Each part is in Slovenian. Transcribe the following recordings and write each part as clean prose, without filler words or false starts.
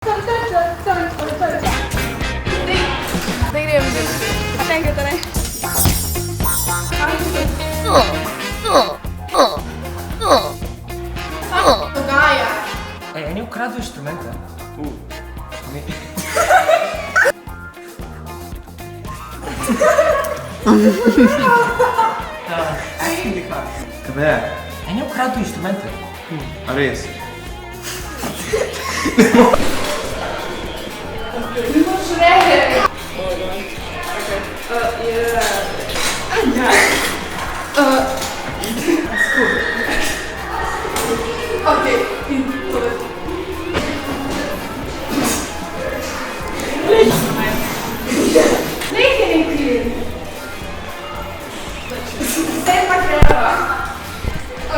Daj grem, še enkrat, ne? Dogaja. Eni ukradu inštrumente. Ne. Kaj je? Eni ukradu inštrumente. A res? Ne boš rekel. Okej, in to je. Nekaj nekaj. Zdaj pa treba.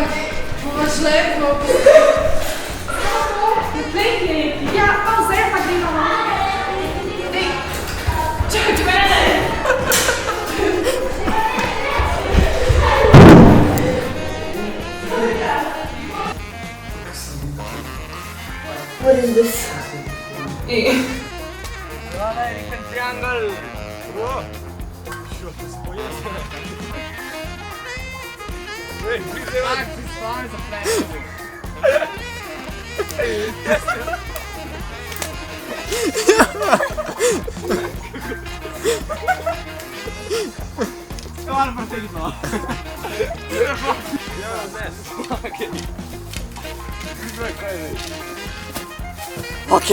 Okej, bomo šli po... Ja, pa zdaj pa gremo. Dej, čakaj mene. What is this? Triangle. Guarda per te di no. Ok.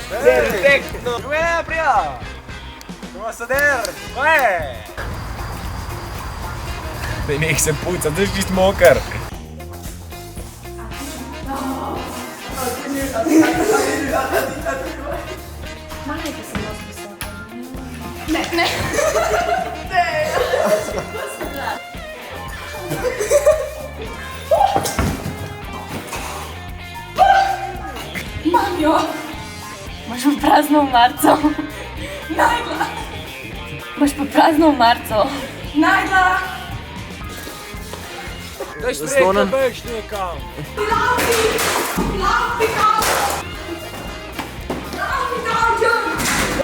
Perfecto. Buena pria. Vamos a der. Vai. Daj nek se puca, da si smoker. Majke sem nas pisala. Ne, ne. Mamjo, imaš pa prazno marco. Najdla. Imaš pa prazno marco. Najdla. Daj štrek, bež nekam. Laufi! Laufi, kaučem! Laufi, kaučem!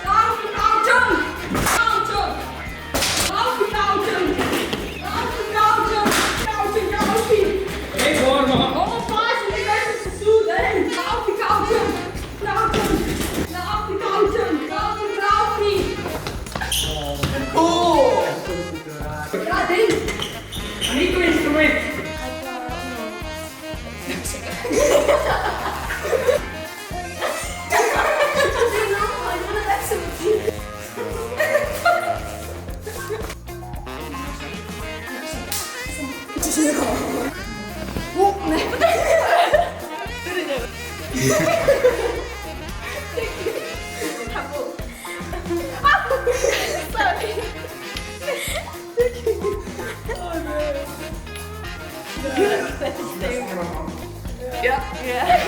Laufi, kaučem! Kaučem! Laufi, kaučem! Laufi, kaučem! Kaučem, kaufi! Ej, forma. Ovo pazi, ne veš se sud, ej! Laufi, kaučem! Kaučem! Laufi, kaučem! Kaučem, laufi! Ja, dej! Niko instrument. Ja, ja.